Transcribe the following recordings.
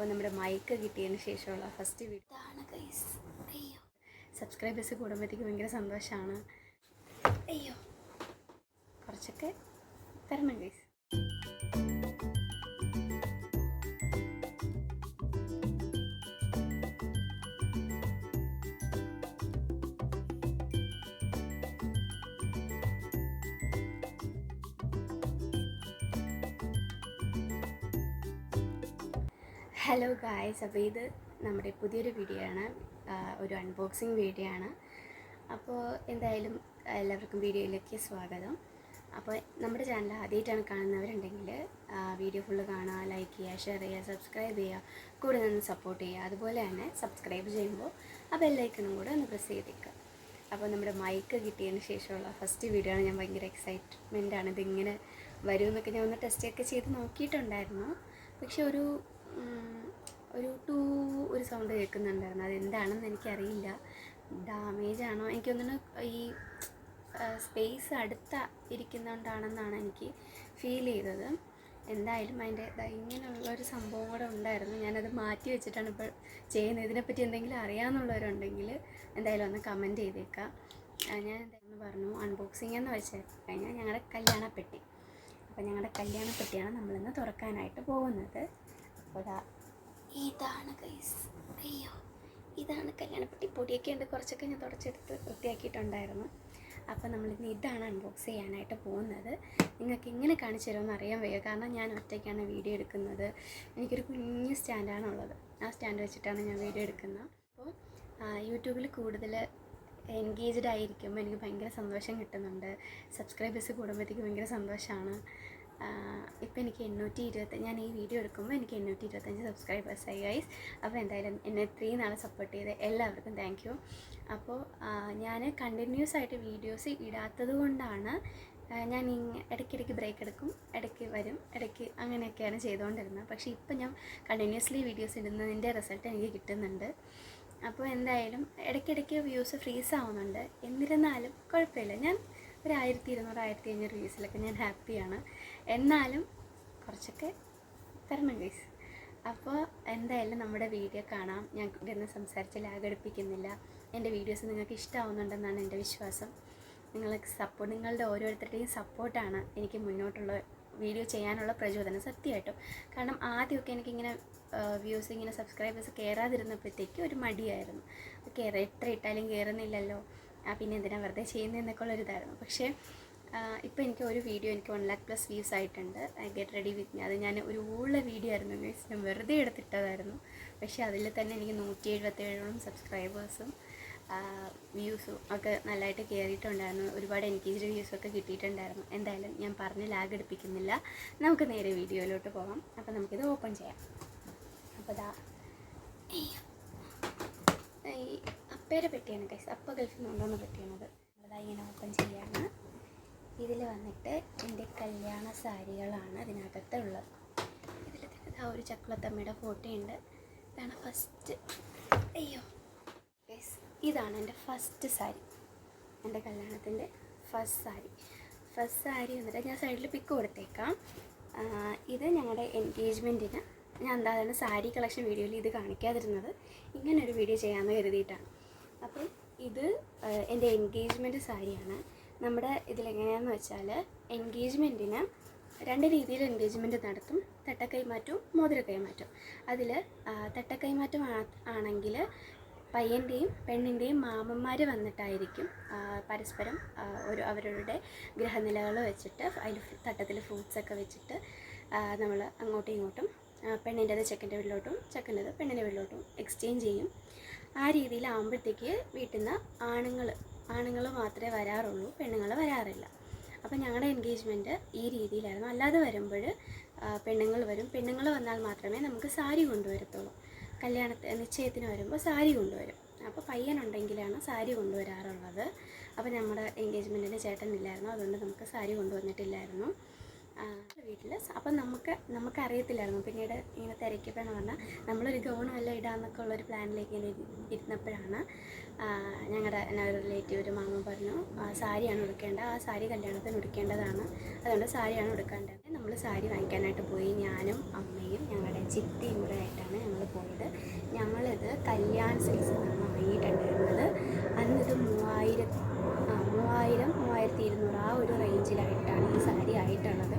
അപ്പോൾ നമ്മുടെ മൈക്ക് കിട്ടിയതിന് ശേഷമുള്ള ഫസ്റ്റ് വീഡിയോ ആണ് ഗൈസ്. അയ്യോ, സബ്സ്ക്രൈബേഴ്സ് കൂടുമ്പോഴത്തേക്ക് ഭയങ്കര സന്തോഷമാണ്. അയ്യോ, കുറച്ചൊക്കെ തരണം ഗൈസ്. ഹലോ ഗായ്സ്, അപ്പോൾ ഇത് നമ്മുടെ പുതിയൊരു വീഡിയോ ആണ്, ഒരു അൺബോക്സിങ് വീഡിയോ ആണ്. അപ്പോൾ എന്തായാലും എല്ലാവർക്കും വീഡിയോയിലേക്ക് സ്വാഗതം. അപ്പോൾ നമ്മുടെ ചാനൽ ആദ്യമായിട്ടാണ് കാണുന്നവരുണ്ടെങ്കിൽ വീഡിയോ ഫുള്ള് കാണുക, ലൈക്ക് ചെയ്യുക, ഷെയർ ചെയ്യുക, സബ്സ്ക്രൈബ് ചെയ്യുക, കൂടെ നിന്ന് സപ്പോർട്ട് ചെയ്യുക. അതുപോലെ തന്നെ സബ്സ്ക്രൈബ് ചെയ്യുമ്പോൾ ആ ബെല്ലൈക്കണും കൂടെ ഒന്ന് പ്രസ് ചെയ്തേക്കുക. അപ്പോൾ നമ്മുടെ മൈക്ക് കിട്ടിയതിന് ശേഷമുള്ള ഫസ്റ്റ് വീഡിയോ ആണ്. ഞാൻ ഭയങ്കര എക്സൈറ്റ്മെൻറ്റാണ്, ഇതിങ്ങനെ വരുമെന്നൊക്കെ ഞാൻ ഒന്ന് ടെസ്റ്റൊക്കെ ചെയ്ത് നോക്കിയിട്ടുണ്ടായിരുന്നു. പക്ഷെ ഒരു സൗണ്ട് കേൾക്കുന്നുണ്ടായിരുന്നു. അതെന്താണെന്ന് എനിക്കറിയില്ല. ഡാമേജ് ആണോ, എനിക്കൊന്നിന് ഈ സ്പേസ് അടുത്ത ഇരിക്കുന്നതുകൊണ്ടാണെന്നാണ് എനിക്ക് ഫീൽ ചെയ്തത്. എന്തായാലും അതിൻ്റെ ഇങ്ങനെയുള്ളൊരു സംഭവം കൂടെ ഉണ്ടായിരുന്നു. ഞാനത് മാറ്റി വെച്ചിട്ടാണ് ഇപ്പോൾ ചെയ്യുന്നത്. ഇതിനെപ്പറ്റി എന്തെങ്കിലും അറിയാമെന്നുള്ളവരുണ്ടെങ്കിൽ എന്തായാലും ഒന്ന് കമൻറ്റ് ചെയ്തേക്കാം. ഞാൻ എന്തായാലും പറഞ്ഞു, അൺബോക്സിംഗ് എന്ന് വെച്ച് കഴിഞ്ഞാൽ ഞങ്ങളുടെ കല്യാണപ്പെട്ടി. അപ്പോൾ ഞങ്ങളുടെ കല്യാണപ്പെട്ടിയാണ് നമ്മളിന്ന് തുറക്കാനായിട്ട് പോകുന്നത്. അപ്പോൾ ഇതാണ് ഗൈസ്. അയ്യോ, ഇതാണ് കല്യാണപ്പെട്ടി. പൊടിയൊക്കെ ഉണ്ട്, കുറച്ചൊക്കെ ഞാൻ തുടച്ചെടുത്ത് വൃത്തിയാക്കിയിട്ടുണ്ടായിരുന്നു. അപ്പോൾ നമ്മളിന്ന് ഇതാണ് അൺബോക്സ് ചെയ്യാനായിട്ട് പോകുന്നത്. നിങ്ങൾക്ക് ഇങ്ങനെ കാണിച്ചു തരുമെന്ന് അറിയാൻ വയ്യ, കാരണം ഞാൻ ഒറ്റയ്ക്കാണ് വീഡിയോ എടുക്കുന്നത്. എനിക്കൊരു കുഞ്ഞ് സ്റ്റാൻഡാണുള്ളത്. ആ സ്റ്റാൻഡ് വെച്ചിട്ടാണ് ഞാൻ വീഡിയോ എടുക്കുന്നത്. അപ്പോൾ യൂട്യൂബിൽ കൂടുതൽ എൻഗേജ്ഡ് ആയിരിക്കുമ്പോൾ എനിക്ക് ഭയങ്കര സന്തോഷം കിട്ടുന്നുണ്ട്. സബ്സ്ക്രൈബേഴ്സ് കൂടുമ്പോഴത്തേക്ക് ഭയങ്കര സന്തോഷമാണ്. ഇപ്പോൾ എനിക്ക് 820, ഞാൻ ഈ വീഡിയോ എടുക്കുമ്പോൾ എനിക്ക് 825 സബ്സ്ക്രൈബേഴ്സായി ഗൈസ്. അപ്പോൾ എന്തായാലും എന്നെ ഇത്രയും നാളെ സപ്പോർട്ട് ചെയ്ത് എല്ലാവർക്കും താങ്ക് യു. അപ്പോൾ ഞാൻ കണ്ടിന്യൂസ് ആയിട്ട് വീഡിയോസ് ഇടാത്തത് കൊണ്ടാണ് ഞാൻ ഇടയ്ക്കിടയ്ക്ക് ബ്രേക്ക് എടുക്കും, ഇടയ്ക്ക് വരും, ഇടയ്ക്ക് അങ്ങനെയൊക്കെയാണ് ചെയ്തുകൊണ്ടിരുന്നത്. പക്ഷേ ഇപ്പം ഞാൻ കണ്ടിന്യൂസ്ലി വീഡിയോസ് ഇടുന്നതിൻ്റെ റിസൾട്ട് എനിക്ക് കിട്ടുന്നുണ്ട്. അപ്പോൾ എന്തായാലും ഇടയ്ക്കിടയ്ക്ക് വ്യൂസ് ഫ്രീസ് ആവുന്നുണ്ട്. എന്നിരുന്നാലും കുഴപ്പമില്ല, ഞാൻ ഒരു 1200 1500 വ്യൂസിലൊക്കെ ഞാൻ ഹാപ്പിയാണ്. എന്നാലും കുറച്ചൊക്കെ തരണം ഗൈസ്. അപ്പോൾ എന്തായാലും നമ്മുടെ വീഡിയോ കാണാം. ഞാൻ ഇരുന്ന് സംസാരിച്ച് ലാഗ് അടുപ്പിക്കുന്നില്ല. എൻ്റെ വീഡിയോസ് നിങ്ങൾക്ക് ഇഷ്ടമാവുന്നുണ്ടെന്നാണ് എൻ്റെ വിശ്വാസം. നിങ്ങളുടെ ഓരോരുത്തരുടെയും സപ്പോർട്ടാണ് എനിക്ക് മുന്നോട്ടുള്ള വീഡിയോ ചെയ്യാനുള്ള പ്രചോദനം, സത്യമായിട്ടും. കാരണം ആദ്യമൊക്കെ എനിക്കിങ്ങനെ വ്യൂസ് ഇങ്ങനെ സബ്സ്ക്രൈബേഴ്സ് കയറാതിരുന്നപ്പോഴത്തേക്ക് ഒരു മടിയായിരുന്നു. എത്ര ഇട്ടാലും കയറുന്നില്ലല്ലോ, പിന്നെ എന്തിനാണ് വെറുതെ ചെയ്യുന്നതെന്നൊക്കെ ഉള്ളൊരിതായിരുന്നു. പക്ഷേ ഇപ്പോൾ എനിക്ക് ഒരു വീഡിയോ എനിക്ക് 1 lakh+ വ്യൂസ് ആയിട്ടുണ്ട്. Get ready with me. അത് ഞാൻ ഒരു ഊള്ള വീഡിയോ ആയിരുന്നു ഗൈസ്, ഞാൻ വെറുതെ എടുത്തിട്ടതായിരുന്നു. പക്ഷേ അതിൽ തന്നെ എനിക്ക് 177 സബ്സ്ക്രൈബേഴ്സും വ്യൂസും ഒക്കെ നല്ലതായിട്ട് കയറിയിട്ടുണ്ടായിരുന്നു. ഒരുപാട് എൻഗേജ്ഡ് വ്യൂസൊക്കെ കിട്ടിയിട്ടുണ്ടായിരുന്നു. എന്തായാലും ഞാൻ പറഞ്ഞ് ലാഗ് എടുപ്പിക്കുന്നില്ല, നമുക്ക് നേരെ വീഡിയോയിലോട്ട് പോകാം. അപ്പോൾ നമുക്കിത് ഓപ്പൺ ചെയ്യാം. അപ്പോൾ ഈ അപ്പയുടെ പെട്ടിയാണ് ഗൈസ്, അപ്പ ഗൾഫിൽ നിന്ന് കൊണ്ടുവന്ന പെട്ടിയാണത്. അതാ ഇങ്ങനെ ഓപ്പൺ ചെയ്യാണ്. ഇതിൽ വന്നിട്ട് എൻ്റെ കല്യാണ സാരികളാണ് ഇതിനകത്തുള്ളത്. ഇതിൽ ഒരു ചക്കുളത്തമ്മയുടെ ഫോട്ടോ ഉണ്ട്. ഇതാണ് ഫസ്റ്റ്. അയ്യോ ഗൈസ്, ഇതാണ് എൻ്റെ ഫസ്റ്റ് സാരി, എൻ്റെ കല്യാണത്തിൻ്റെ ഫസ്റ്റ് സാരി വന്നിട്ട് ഞാൻ സൈഡിൽ പിക്ക് കൊടുത്തേക്കാം. ഇത് ഞങ്ങളുടെ എൻഗേജ്മെൻറ്റിന് ഞാൻ എന്താണ് സാരി കളക്ഷൻ വീഡിയോയിൽ ഇത് കാണിക്കാതിരുന്നത്, ഇങ്ങനൊരു വീഡിയോ ചെയ്യാമെന്ന് കരുതിയിട്ടാണ്. അപ്പം ഇത് എൻ്റെ എൻഗേജ്മെൻറ്റ് സാരിയാണ്. നമ്മുടെ ഇതിലെങ്ങനെയാണെന്ന് വെച്ചാൽ എൻഗേജ്മെൻറ്റിന് 2 രീതിയിൽ എൻഗേജ്മെൻറ്റ് നടത്തും. തട്ടക്കൈമാറ്റവും മോതിരക്കൈമാറ്റവും. അതിൽ തട്ടക്കൈമാറ്റം ആണെങ്കിൽ പയ്യൻ്റെയും പെണ്ണിൻ്റെയും മാമന്മാർ വന്നിട്ടായിരിക്കും പരസ്പരം അവരുടെ ഗ്രഹനിലകൾ വെച്ചിട്ട് അതിൽ തട്ടത്തിൽ ഫ്രൂട്ട്സൊക്കെ വെച്ചിട്ട് നമ്മൾ അങ്ങോട്ടും ഇങ്ങോട്ടും പെണ്ണിൻ്റെത് ചെക്കൻ്റെ വീട്ടിലോട്ടും ചെക്കൻ്റെത് പെണ്ണിൻ്റെ വീട്ടിലോട്ടും എക്സ്ചേഞ്ച് ചെയ്യും. ആ രീതിയിലാകുമ്പോഴത്തേക്ക് വീട്ടിൽ നിന്ന് ആണുങ്ങൾ മാത്രമേ വരാറുള്ളൂ, പെണ്ണുങ്ങൾ വരാറില്ല. അപ്പോൾ ഞങ്ങളുടെ എൻഗേജ്മെൻറ്റ് ഈ രീതിയിലായിരുന്നു. അല്ലാതെ വരുമ്പോൾ പെണ്ണുങ്ങൾ വരും. പെണ്ണുങ്ങൾ വന്നാൽ മാത്രമേ നമുക്ക് സാരി കൊണ്ടുവരത്തുള്ളൂ. നിശ്ചയത്തിന് വരുമ്പോൾ സാരി കൊണ്ടുവരും. അപ്പോൾ പയ്യനുണ്ടെങ്കിലാണ് സാരി കൊണ്ടുവരാറുള്ളത്. അപ്പോൾ നമ്മുടെ എൻഗേജ്മെൻറ്റിന് ചേട്ടനില്ലായിരുന്നു, അതുകൊണ്ട് നമുക്ക് സാരി കൊണ്ടുവന്നിട്ടില്ലായിരുന്നു വീട്ടിൽ. അപ്പം നമുക്കറിയത്തില്ലായിരുന്നു. പിന്നീട് ഇങ്ങനെ തിരക്കിയപ്പോഴാണ് പറഞ്ഞാൽ നമ്മളൊരു ഗൗണമെല്ലാം ഇടാമെന്നൊക്കെ ഉള്ളൊരു പ്ലാനിലേക്ക് ഇങ്ങനെ ഇരുന്നപ്പോഴാണ് ഞങ്ങളുടെ ഒരു റിലേറ്റീവ് ഒരു മാമ പറഞ്ഞു സാരിയാണ് ഉടുക്കേണ്ടത്, ആ സാരി കല്യാണത്തിന് ഉടുക്കേണ്ടതാണ്, അതുകൊണ്ട് സാരിയാണ് ഉടുക്കേണ്ടത്. നമ്മൾ സാരി വാങ്ങിക്കാനായിട്ട് പോയി. ഞാനും അമ്മയും ഞങ്ങളുടെ ചിത്തിയും കൂടെ ആയിട്ടാണ് ഞങ്ങൾ നമ്മളിത് കല്യാൺ സിൽക്സിൽ നിന്നാണ് വാങ്ങിയിട്ടുണ്ടായിരുന്നത്. അന്നിത് 3200 ആ ഒരു റേഞ്ചിലായിട്ടാണ് ഈ സാരി ആയിട്ടുള്ളത്.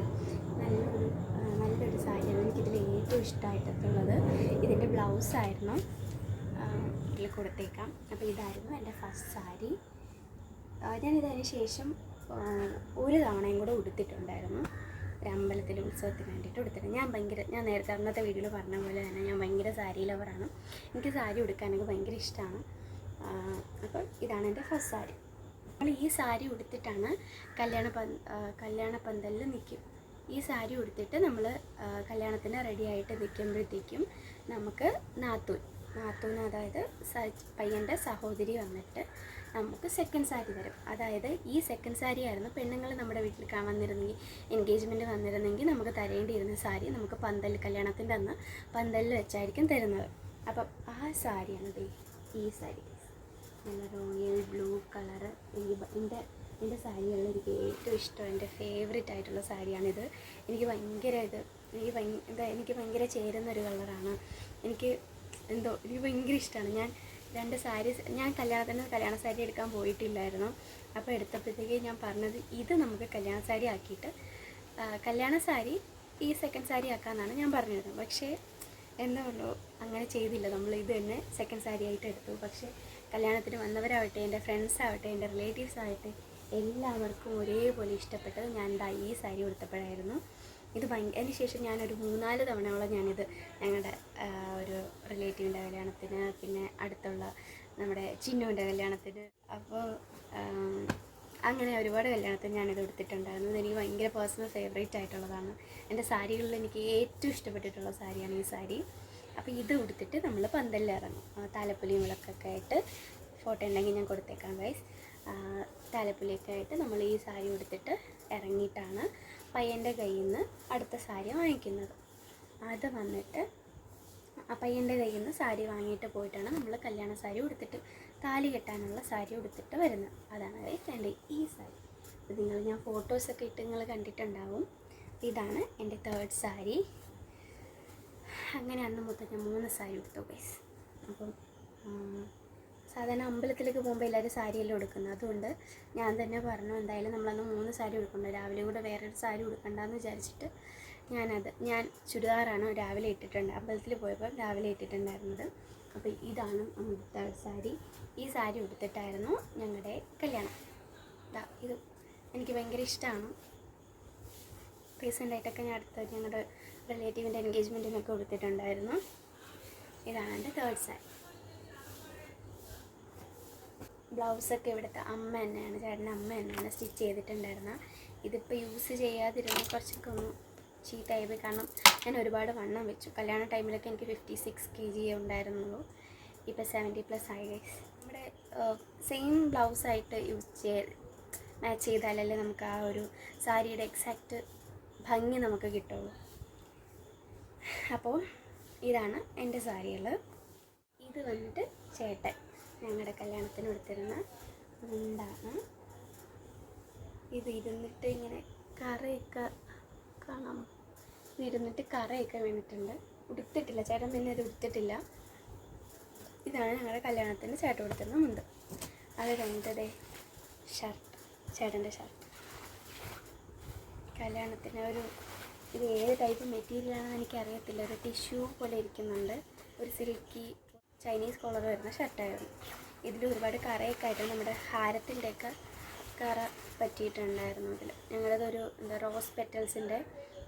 നല്ലൊരു സാരിയാണ്. എനിക്കിതിൽ ഏറ്റവും ഇഷ്ടമായിട്ടുള്ളത് ഇതിൻ്റെ ബ്ലൗസായിരുന്നു. ഇതിൽ കൊടുത്തേക്കാം. അപ്പോൾ ഇതായിരുന്നു എൻ്റെ ഫസ്റ്റ് സാരി. ഞാനിതതിന് ശേഷം ഒരു തവണയും കൂടെ ഉടുത്തിട്ടുണ്ടായിരുന്നു. ഒരു അമ്പലത്തിൽ ഉത്സവത്തിന് വേണ്ടിയിട്ട് ഉടുത്തിട്ടുണ്ട്. ഞാൻ നേരത്തെ അന്നത്തെ വീഡിയോയിൽ പറഞ്ഞ പോലെ തന്നെ ഞാൻ ഭയങ്കര സാരി ലവറാണ്. എനിക്ക് സാരി ഉടുക്കാനൊക്കെ ഭയങ്കര ഇഷ്ടമാണ്. അപ്പോൾ ഇതാണ് എൻ്റെ ഫസ്റ്റ് സാരി. നമ്മൾ ഈ സാരി ഉടുത്തിട്ടാണ് കല്യാണ പന്തലിൽ നിൽക്കും. ഈ സാരി ഉടുത്തിട്ട് നമ്മൾ കല്യാണത്തിന് റെഡിയായിട്ട് നിൽക്കുമ്പോഴത്തേക്കും നമുക്ക് നാത്തൂൻ അതായത് പയ്യൻ്റെ സഹോദരി വന്നിട്ട് നമുക്ക് സെക്കൻഡ് സാരി തരും. അതായത് ഈ സെക്കൻഡ് സാരി ആയിരുന്നു പെണ്ണുങ്ങൾ നമ്മുടെ വീട്ടിൽ വന്നിരുന്നെങ്കിൽ, എൻഗേജ്മെൻറ്റ് വന്നിരുന്നെങ്കിൽ നമുക്ക് തരേണ്ടിയിരുന്ന സാരി നമുക്ക് കല്യാണത്തിൻ്റെ അന്ന് പന്തലിൽ വെച്ചായിരിക്കും തരുന്നത്. അപ്പം ആ സാരിയാണ് ഈ സാരി. നല്ല റോയൽ ബ്ലൂ കളറ്. എൻ്റെ സാരികളിൽ എനിക്ക് ഏറ്റവും ഇഷ്ടം, എൻ്റെ ഫേവറേറ്റ് ആയിട്ടുള്ള സാരിയാണിത്. എനിക്ക് ഭയങ്കര ചേരുന്നൊരു കളറാണ്. എനിക്ക് ഭയങ്കര ഇഷ്ടമാണ്. ഞാൻ കല്യാണ സാരി എടുക്കാൻ പോയിട്ടില്ലായിരുന്നു. അപ്പോൾ എടുത്തപ്പോഴത്തേക്ക് ഞാൻ പറഞ്ഞത് ഇത് നമുക്ക് കല്യാണ സാരി ആക്കിയിട്ട് കല്യാണ സാരി ഈ സെക്കൻഡ് സാരി ആക്കാമെന്നാണ് ഞാൻ പറഞ്ഞിരുന്നത്. പക്ഷേ എന്താ പറയുക, അങ്ങനെ ചെയ്തില്ല. നമ്മൾ ഇത് തന്നെ സെക്കൻഡ് സാരി ആയിട്ട് എടുത്തു. പക്ഷേ കല്യാണത്തിന് വന്നവരാവട്ടെ, എൻ്റെ ഫ്രണ്ട്സാവട്ടെ, എൻ്റെ റിലേറ്റീവ്സ് ആവട്ടെ, എല്ലാവർക്കും ഒരേപോലെ ഇഷ്ടപ്പെട്ടത് ഞാൻ ഈ സാരി കൊടുത്തപ്പോഴായിരുന്നു. അതിന് ശേഷം ഞാനൊരു 3-4 തവണയോളം ഞാനിത് ഞങ്ങളുടെ ഒരു റിലേറ്റീവിൻ്റെ കല്യാണത്തിന്, പിന്നെ അടുത്തുള്ള നമ്മുടെ ചിന്നുവിൻ്റെ കല്യാണത്തിന്, അപ്പോൾ അങ്ങനെ ഒരുപാട് കല്യാണത്തിന് ഞാനിത് എടുത്തിട്ടുണ്ടായിരുന്നു. ഇതെനിക്ക് ഭയങ്കര പേഴ്സണൽ ഫേവറേറ്റ് ആയിട്ടുള്ളതാണ്. എൻ്റെ സാരികളിൽ എനിക്ക് ഏറ്റവും ഇഷ്ടപ്പെട്ടിട്ടുള്ള സാരിയാണ് ഈ സാരി. അപ്പോൾ ഇത് ഉടുത്തിട്ട് നമ്മൾ പന്തലിൽ ഇറങ്ങും. താലപ്പൊലിയും വിളക്കൊക്കെ ആയിട്ട് ഫോട്ടോ ഉണ്ടെങ്കിൽ ഞാൻ കൊടുത്തേക്കാം ഗൈസ്. താലപ്പൊലിയൊക്കെ ആയിട്ട് നമ്മൾ ഈ സാരി ഉടുത്തിട്ട് ഇറങ്ങിയിട്ടാണ് പയ്യൻ്റെ കയ്യിൽ നിന്ന് അടുത്ത സാരി വാങ്ങിക്കുന്നത്. അത് വന്നിട്ട് ആ പയ്യൻ്റെ കയ്യിൽ നിന്ന് സാരി വാങ്ങിയിട്ട് പോയിട്ടാണ് നമ്മൾ കല്യാണ സാരി ഉടുത്തിട്ട് താലി കെട്ടാനുള്ള സാരി ഉടുത്തിട്ട് വരുന്നത്. അതാണ് എൻ്റെ ഈ സാരി. ഇത് ഞാൻ ഫോട്ടോസൊക്കെ ഇട്ട് നിങ്ങൾ കണ്ടിട്ടുണ്ടാവും. ഇതാണ് എൻ്റെ തേർഡ് സാരി. അങ്ങനെ അന്ന് മൊത്തം ഞാൻ 3 സാരി ഉടുത്തു ഗൈസ്. അപ്പം സാധാരണ അമ്പലത്തിലേക്ക് പോകുമ്പോൾ എല്ലാവരും സാരിയെല്ലാം ഉടുക്കുന്നത്. അതുകൊണ്ട് ഞാൻ തന്നെ പറഞ്ഞു, എന്തായാലും നമ്മളന്ന് 3 സാരി ഉടുക്കണ്ട, രാവിലെ കൂടെ വേറൊരു സാരി ഉടുക്കണ്ടെന്ന് വിചാരിച്ചിട്ട് ഞാൻ ചുരിദാറാണ് രാവിലെ ഇട്ടിട്ടുണ്ട്. അമ്പലത്തിൽ പോയപ്പോൾ രാവിലെ ഇട്ടിട്ടുണ്ടായിരുന്നത്. അപ്പോൾ ഇതാണ് നമ്മുടെ തേർഡ് സാരി. ഈ സാരി ഉടുത്തിട്ടായിരുന്നു ഞങ്ങളുടെ കല്യാണം. ഇത് എനിക്ക് ഭയങ്കര ഇഷ്ടമാണ്. റീസെൻ്റായിട്ടൊക്കെ ഞാൻ ഞങ്ങളുടെ റിലേറ്റീവിൻ്റെ എൻഗേജ്മെൻറ്റിനൊക്കെ ഉടുത്തിട്ടുണ്ടായിരുന്നു. ഇതാണ് എൻ്റെ തേർഡ് സാരി. ബ്ലൗസൊക്കെ ഇവിടുത്തെ അമ്മ തന്നെയാണ്, ചേട്ടൻ്റെ അമ്മ തന്നെയാണ് സ്റ്റിച്ച് ചെയ്തിട്ടുണ്ടായിരുന്നത്. ഇതിപ്പോൾ യൂസ് ചെയ്യാതിരുന്ന് കുറച്ചൊക്കെ ഒന്ന് ചീത്തയായിപ്പോയി. കാരണം ഞാൻ ഒരുപാട് വണ്ണം വെച്ചു. കല്യാണ ടൈമിലൊക്കെ എനിക്ക് 56 kg ഉണ്ടായിരുന്നുള്ളൂ. ഇപ്പോൾ 70+ ആയി ഗൈസ്. നമ്മുടെ സെയിം ബ്ലൗസായിട്ട് മാച്ച് ചെയ്താലല്ലേ നമുക്ക് ആ ഒരു സാരിയുടെ എക്സാക്റ്റ് ഭംഗി നമുക്ക് കിട്ടുള്ളൂ. അപ്പോൾ ഇതാണ് എൻ്റെ സാരികൾ. ഇത് വന്നിട്ട് ചേട്ടൻ ഞങ്ങളുടെ കല്യാണത്തിന് എടുത്തിരുന്ന മുണ്ടാണ്. ഇത് ഇരുന്നിട്ട് ഇങ്ങനെ കറയൊക്കെ കാണാം. ഇരുന്നിട്ട് കറയൊക്കെ വീണിട്ടുണ്ട്. ഉടുത്തിട്ടില്ല ചേട്ടൻ, പിന്നെ ഇത് ഉടുത്തിട്ടില്ല. ഇതാണ് ഞങ്ങളുടെ കല്യാണത്തിന് ചേട്ടൻ കൊടുത്തിരുന്ന മുണ്ട്. അത് കഴിഞ്ഞിട്ടതേ ഷർട്ട്, ചേട്ടൻ്റെ ഷർട്ട്. കല്യാണത്തിന് ഇത് ഏത് ടൈപ്പ് മെറ്റീരിയലാണെന്ന് എനിക്കറിയത്തില്ല. ഒരു ടിഷ്യൂ പോലെ ഇരിക്കുന്നുണ്ട്. ഒരു സിൽക്കി ചൈനീസ് കോളർ വരുന്ന ഷർട്ടായിരുന്നു. ഇതിൽ ഒരുപാട് കറയൊക്കെ ആയിട്ട് നമ്മുടെ ഹാരത്തിൻ്റെയൊക്കെ കറ പറ്റിയിട്ടുണ്ടായിരുന്നു. ഇതിൽ ഞങ്ങളതൊരു റോസ് പെറ്റൽസിൻ്റെ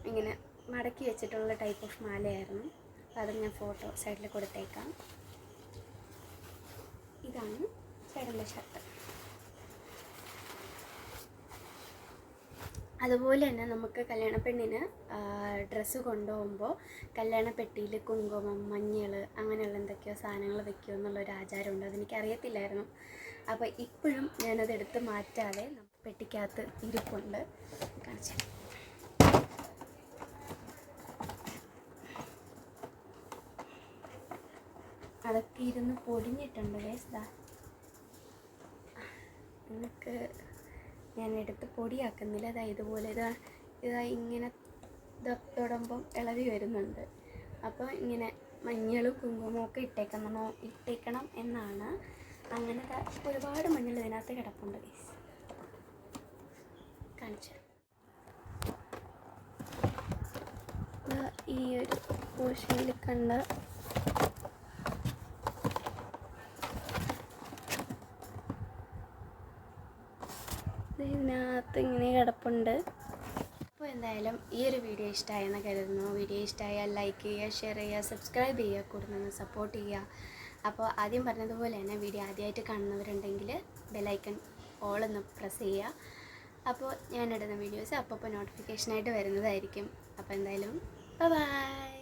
ഇങ്ങനെ മടക്കി വെച്ചിട്ടുള്ള ടൈപ്പ് ഓഫ് മാലയായിരുന്നു. അപ്പോൾ അത് ഞാൻ ഫോട്ടോ സൈഡിൽ കൊടുത്തേക്കാം. ഇതാണ് ചേട്ടൻ്റെ ഷർട്ട്. അതുപോലെ തന്നെ നമുക്ക് കല്യാണപ്പെണ്ണിന് ഡ്രസ്സ് കൊണ്ടുപോകുമ്പോൾ കല്യാണപ്പെട്ടിയിൽ കുങ്കുമം, മഞ്ഞൾ അങ്ങനെയുള്ള എന്തൊക്കെയോ സാധനങ്ങൾ വെക്കുക എന്നുള്ളൊരു ആചാരമുണ്ട്. അതെനിക്കറിയത്തില്ലായിരുന്നു. അപ്പോൾ ഇപ്പോഴും ഞാനത് എടുത്ത് മാറ്റാതെ പെട്ടിക്കകത്ത് ഇരിപ്പുണ്ട്. കാണിച്ചു അതൊക്കെ ഇരുന്ന് പൊടിഞ്ഞിട്ടുണ്ട് ഗൈസ്. എനിക്ക് ഞാൻ എടുത്ത് പൊടിയാക്കുന്നില്ല. അതായത് ഇതുപോലെ ഇതാ ഇങ്ങനെ തൊടുമ്പം ഇളവി വരുന്നുണ്ട്. അപ്പോൾ ഇങ്ങനെ മഞ്ഞളും കുങ്കുമവും ഒക്കെ ഇട്ടേക്കണം എന്നാണ്. അങ്ങനെ ഒരുപാട് മഞ്ഞൾ ഇതിനകത്ത് കിടപ്പുണ്ട് ഗൈസ്. കാണിച്ചു ഈ ഒരു പോഷനിൽ കണ്ട ഇതിനകത്ത് ഇങ്ങനെ കിടപ്പുണ്ട്. അപ്പോൾ എന്തായാലും ഈ ഒരു വീഡിയോ ഇഷ്ടമായെന്ന് കരുതുന്നു. വീഡിയോ ഇഷ്ടമായാൽ ലൈക്ക് ചെയ്യുക, ഷെയർ ചെയ്യുക, സബ്സ്ക്രൈബ് ചെയ്യുക, കൂടുതൽ സപ്പോർട്ട് ചെയ്യുക. അപ്പോൾ ആദ്യം പറഞ്ഞതുപോലെ തന്നെ വീഡിയോ ആദ്യമായിട്ട് കാണുന്നവരുണ്ടെങ്കിൽ ബെലൈക്കൺ ഓൾ ഒന്ന് പ്രസ് ചെയ്യുക. അപ്പോൾ ഞാനിടുന്ന വീഡിയോസ് അപ്പോൾ നോട്ടിഫിക്കേഷനായിട്ട് വരുന്നതായിരിക്കും. അപ്പോൾ എന്തായാലും ബൈ.